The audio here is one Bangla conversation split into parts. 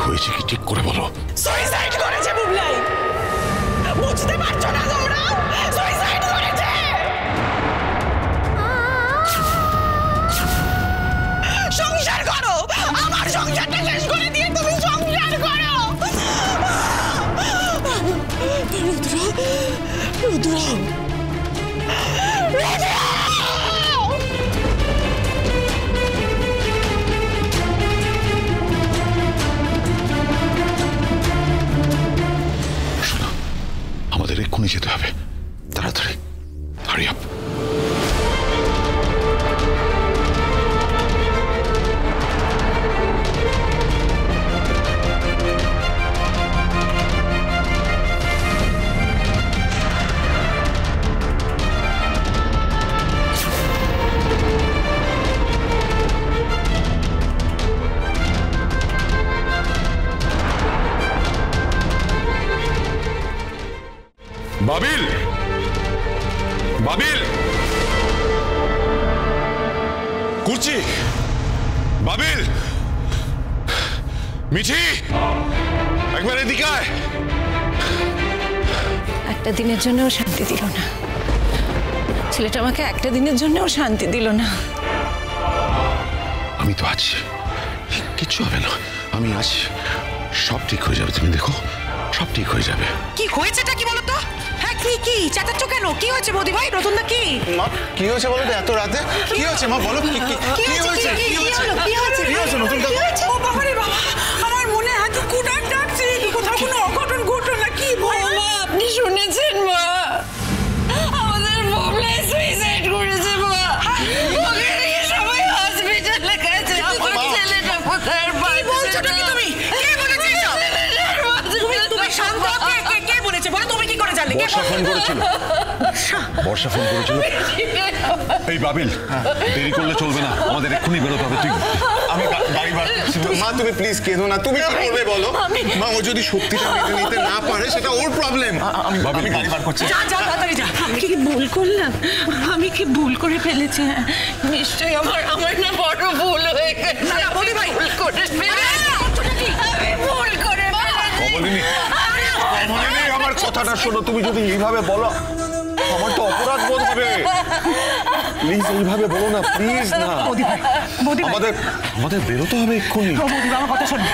হয়েছে কি ঠিক করে বলো। সুইসাইড করেছে বুবলাই, বুঝতে পারছো না তোমরা? সুইসাইড করেছে। সংসার করো, আমার সংসারটা শেষ করে দিয়ে তুমি সংসার করো। রুদ্র, রুদ্র, আমাদের এক্ষুনি যেতে হবে, তাড়াতাড়ি, হারি আপ। বাবিল, বাবিল, কুচি, বাবিল, মিঠি, একবার এদিকে আয়। একটা দিনের জন্যও শান্তি দিল না ছেলেটা, আমাকে একটা দিনের জন্যও শান্তি দিল না। আমি তো আছি, কিচ্ছু হবে না, আমি আছি, সব ঠিক হয়ে যাবে, তুমি দেখো সব ঠিক হয়ে যাবে। কি হয়েছেটা কি বলো তো? হ্যাঁ, কি কি চেঁচাচ্ছ কেন? কি হয়েছে বৌদি ভাই? নতুন না কি? মা কি হয়েছে বলো তো এত রাতে? কি হয়েছে মা বলো, কি হয়েছে? কি হয়েছে? কি হয়েছে নতুন কাকু? ও বাবা রে বাবা, আমার মনে হাতে কুটার ডাকছে, কোথাও কোনো অঘটন ঘটলো না কি? বাবা আপনি শুনেছেন মা? আমাদের বুবলাই সুইসাইড করেছে মা। ওকে নিয়ে সবাই হসপিটালে গেছে। আমার ছেলেটা কোথায় বলছো কি তুমি? কে বলেছে এসব? তুমি শান্ত, কে বলেছে বলো? তুমি কি করে জানলে? বর্ষা ফোন করেছিল, বর্ষা ফোন করেছিল। এই বাবিল, দেরি করলে চলবে না, আমাদের এক্ষুনি বেরোতে হবে। তুই, আমি গাড়ি বার করছি। মা তুমি প্লিজ কেঁদো না, তুমি কি করবে বলো? মা ও যদি সত্যিটা মেনে নিতে না পারে সেটা ওর প্রবলেম। আমি গাড়ি বার করছি। যা যা তাড়াতাড়ি যা। আমি কি ভুল করলাম? আমি কি ভুল করে ফেলেছি? নিশ্চয়ই আমার না বড় ভুল হয়ে গেছে। না বলি ভাই, ভুল করে ফেলেছি। আমি ভুল করে ফেলেছি। কমলিনী, কমলিনী আমার কথাটা শোনো, তুমি যদি এইভাবে বলো আমার তো অপরাধ বোধ হবে। প্লিজ এইভাবে বলো না, প্লিজ না। আমাদের বেরোতে হবে এক্ষুনি। আমার কথা শোনো,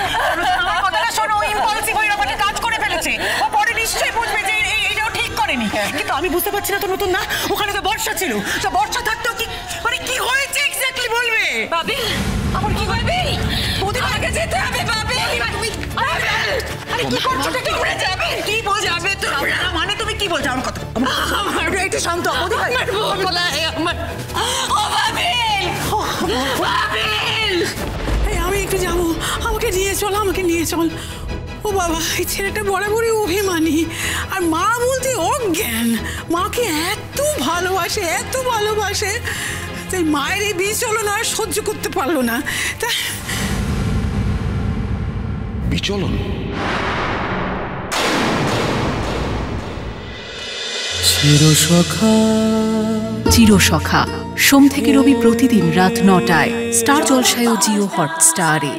আমার কথাটা শোনো। ইম্পালসিভ হয়ে আমাকে কাজ করে ফেলেছে। ও পরে নিশ্চয়ই বুঝবে যে এইটাও ঠিক করেনি। কিন্তু আমি বুঝতে পারছি না তো নতুন না, ওখানে তো বর্ষা ছিল। তো বর্ষা থাকতেও কি মানে কি হয়েছে এক্স্যাক্টলি বলবে? বাবিল, আমার কি হবে? বৌদি আগে যেতে হবে। বাবিল, তুমি আরে কি করছো? কি করে যাবে? কি বোঝাবে তোমরা? মানে তুমি কি বলছো? আমার কথা আমার একটু শান্ত হও বৌদি ভাই। আমার বলাই আমার ও বাবিল, বাবিল, আমি একটু যাবো, আমাকে নিয়ে চল, আমাকে নিয়ে চল। ও বাবা, এই ছেলেটা বরাবরই অভিমানী, আর মা বলতে অজ্ঞান। মাকে এত ভালোবাসে, এত ভালোবাসে, তাই মায়ের এই বিচলন আর সহ্য করতে পারলো না। তা বিচলন? চিরসখা সোম থেকে রবি প্রতিদিন রাত ৯টায় স্টার জলসায় ও জিও হটস্টারে।